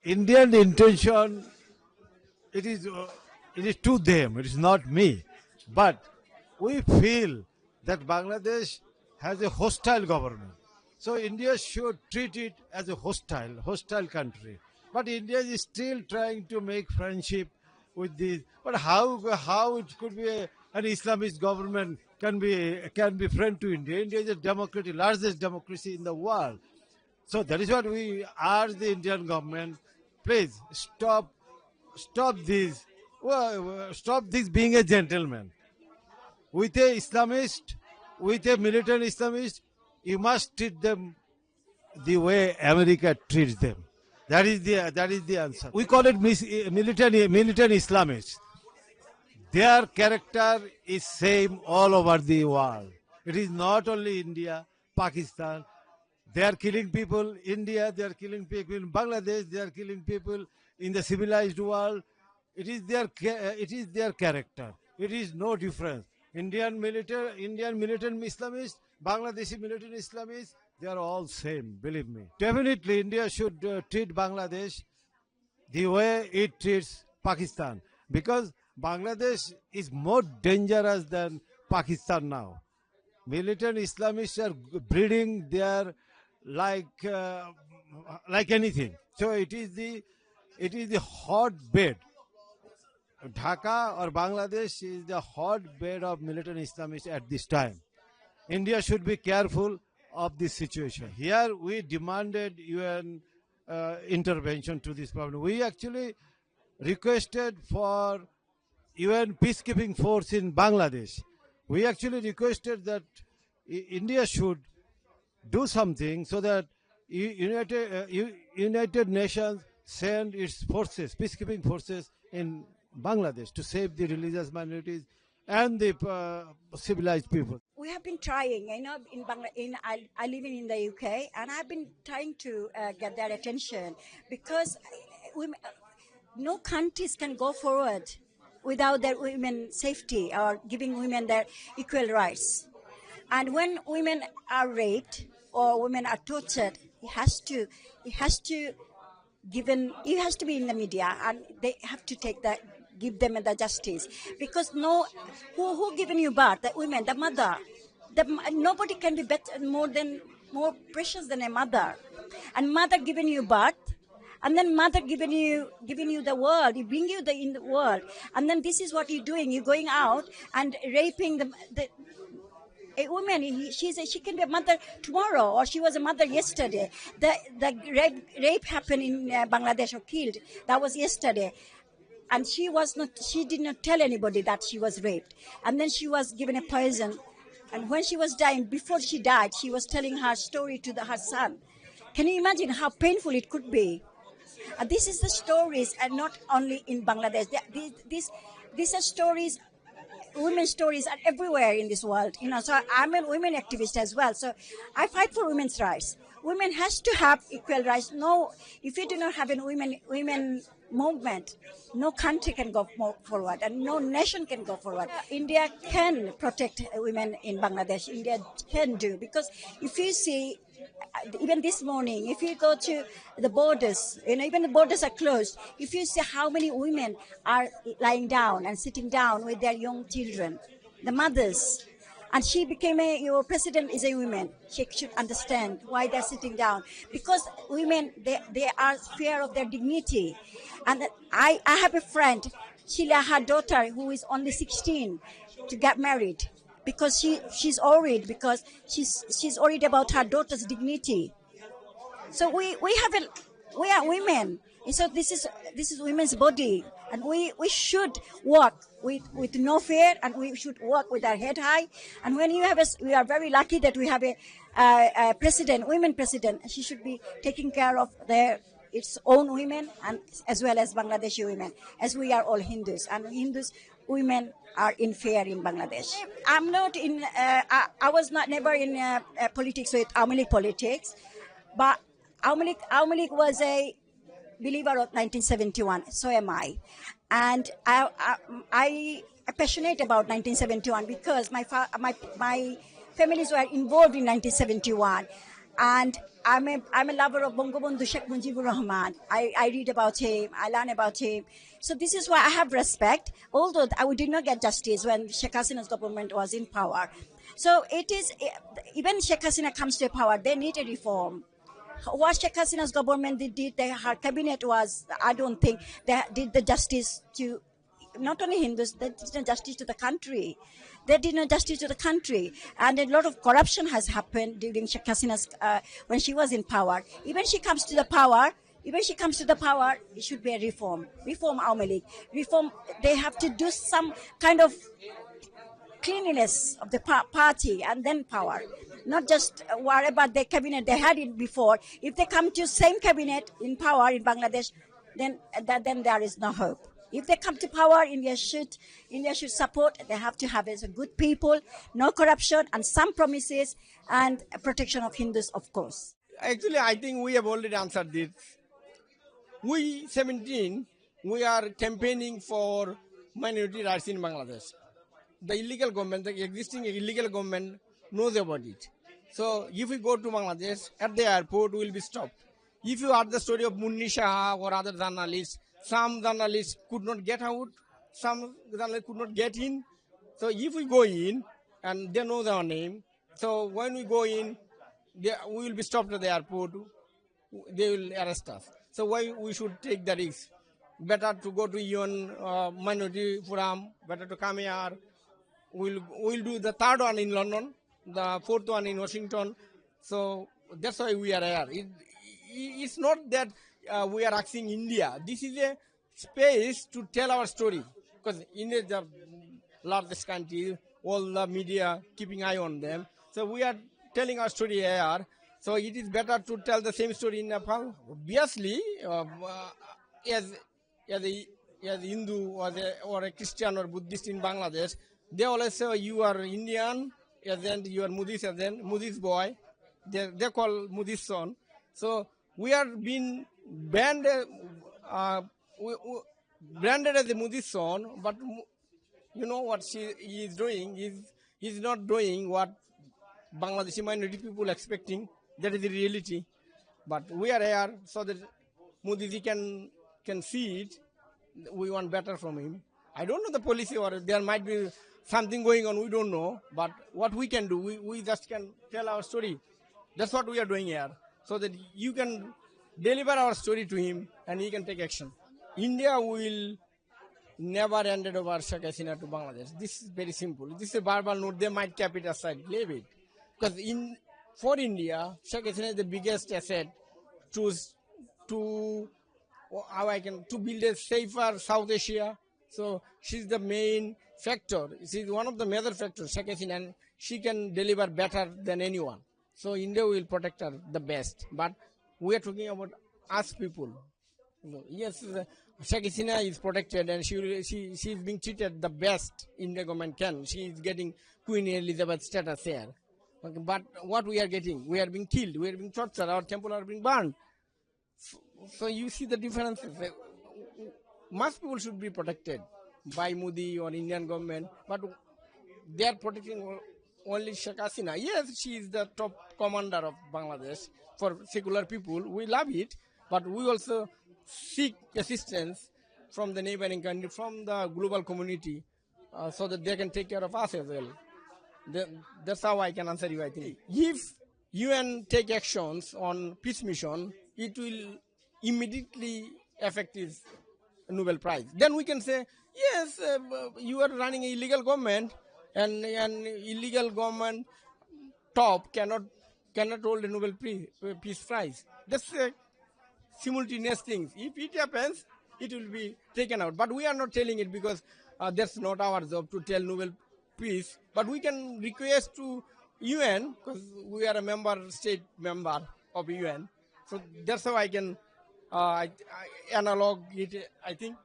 Indian intention, it is uh, it is to them. It is not me, but we feel that Bangladesh has a hostile government. So India should treat it as a hostile country. But India is still trying to make friendship with this. But how it could be an Islamist government can be friend to India? India is a democracy, largest democracy in the world. So that is what we urge the Indian government. Please stop this. Stop this being a gentleman with a Islamist, with a militant Islamist. You must treat them the way America treats them. That is the answer. We call it militant Islamists. Their character is same all over the world. It is not only India, Pakistan. They are killing people in India, they are killing people in Bangladesh, they are killing people in the civilized world. It is their character. It is no difference. Indian militant Islamists, Bangladeshi militant Islamists, they are all same, believe me. Definitely India should treat Bangladesh the way it treats Pakistan, because Bangladesh is more dangerous than Pakistan now. Militant Islamists are breeding there like like anything. So it is the hotbed. Dhaka or Bangladesh is the hotbed of militant Islamists at this time. India should be careful of this situation. Here we demanded UN intervention to this problem. We actually requested for UN peacekeeping force in Bangladesh. We actually requested that India should do something so that United Nations send its forces, peacekeeping forces in Bangladesh to save the religious minorities and the civilized people. We have been trying, in I live in the UK, and I've been trying to get their attention because women, no countries can go forward without their women safety or giving women their equal rights. And when women are raped or women are tortured, it has to be in the media, and they have to give them the justice, because who given you birth? The women, the mother. Nobody can be better, more precious than a mother. And mother giving you birth, and then mother giving you the world, he bring you in the world, and then this is what you're doing. You're going out and raping a woman. She can be a mother tomorrow, or she was a mother yesterday. The rape happened in Bangladesh, or killed. That was yesterday. And she did not tell anybody that she was raped. And then she was given a poison. And when she was dying, before she died, she was telling her story to her son. Can you imagine how painful it could be? And this is the stories, and not only in Bangladesh. These are stories, women's stories are everywhere in this world. So I'm a women activist as well. So I fight for women's rights. Women has to have equal rights. No, if you do not have a women movement, no country can go forward, and no nation can go forward. India can protect women in Bangladesh. India can do, because if you see, even this morning, if you go to the borders, even the borders are closed. If you see how many women are lying down and sitting down with their young children, the mothers. And she became your president is a woman. She should understand why they're sitting down. Because women, they are fear of their dignity. And I have a friend, Sheila, her daughter, who is only 16, to get married. Because she's worried, because she's worried about her daughter's dignity. So we are women. And so this is women's body, and we should walk with no fear, and we should walk with our head high. And when we are very lucky that we have a president, women president. She should be taking care of its own women, and as well as Bangladeshi women, as we are all Hindus, and Hindus women are in fear in Bangladesh. I'm not in. I was never in politics with Awami League politics, but Awami League was a believer of 1971. So am I, and I am passionate about 1971 because my families were involved in 1971. and I'm a lover of Bangabandhu Sheikh Mujibur Rahman. I read about him, I learn about him. So this is why I have respect, although we did not get justice when Sheikh Hasina's government was in power. So it is, even Sheikh Hasina comes to power, they need a reform. What Sheikh Hasina's government did, her cabinet was, I don't think they did the justice to not only Hindus, they did no justice to the country. They did no justice to the country. And a lot of corruption has happened during Sheikh Hasina's, when she was in power. Even she comes to the power, it should be a reform. Reform Awami League. Reform, they have to do some kind of cleanliness of the party and then power. Not just worry about the cabinet they had it before. If they come to same cabinet in power in Bangladesh, then there is no hope. If they come to power, India should support. They have to have as a good people, no corruption, and some promises and protection of Hindus, of course. Actually, I think we have already answered this. We 17, we are campaigning for minority rights in Bangladesh. The illegal government, the existing illegal government knows about it. So if we go to Bangladesh, at the airport, we will be stopped. If you heard the story of Munni Shah or other journalists, some journalists could not get out, some journalists could not get in. So if we go in, and they know our name, so when we go in, we will be stopped at the airport, they will arrest us. So why we should take the risk? Better to go to UN Minority Forum, better to come here. We'll do the third one in London, the fourth one in Washington. So that's why we are here. It's not that we are asking India. This is a space to tell our story. Because India is the largest country, all the media keeping eye on them. So we are telling our story here. So it is better to tell the same story in Nepal. Obviously, as a Hindu or a Christian or Buddhist in Bangladesh, they always say you are Indian, and you are Modi's Modi's boy. They call Modi's son. So we are being branded as a Modi's son, but you know what he is doing? He's not doing what Bangladeshi minority people expecting. That is the reality. But we are here so that Modi can see it. We want better from him. I don't know the policy, or there might be something going on, we don't know. But what we can do, we just can tell our story. That's what we are doing here. So that you can deliver our story to him and he can take action. India will never hand over Sheikh Hasina to Bangladesh. This is very simple. This is a verbal note. They might keep it aside, leave it. Because for India, Sheikh Hasina is the biggest asset to build a safer South Asia. So she's the main factor. She's one of the major factors, Sheikh Hasina, and she can deliver better than anyone. So India will protect her the best. But we are talking about us people. Yes, Sheikh Hasina is protected and she is being treated the best India government can. She is getting Queen Elizabeth status here. Okay, but what we are getting? We are being killed, we are being tortured, our temple are being burned. So you see the differences. Most people should be protected by Modi or Indian government, but they are protecting only Sheikh Hasina. Yes, she is the top commander of Bangladesh. For secular people, we love it, but we also seek assistance from the neighboring country, from the global community, so that they can take care of us as well. That's how I can answer you, I think. If UN take actions on peace mission, it will immediately affect his Nobel Prize. Then we can say, yes, you are running an illegal government, and an illegal government top cannot hold a Nobel Peace Prize. That's simultaneous things. If it happens, it will be taken out. But we are not telling it because that's not our job to tell Nobel Peace. But we can request to UN because we are a state member of UN. So that's how I can analog it, I think.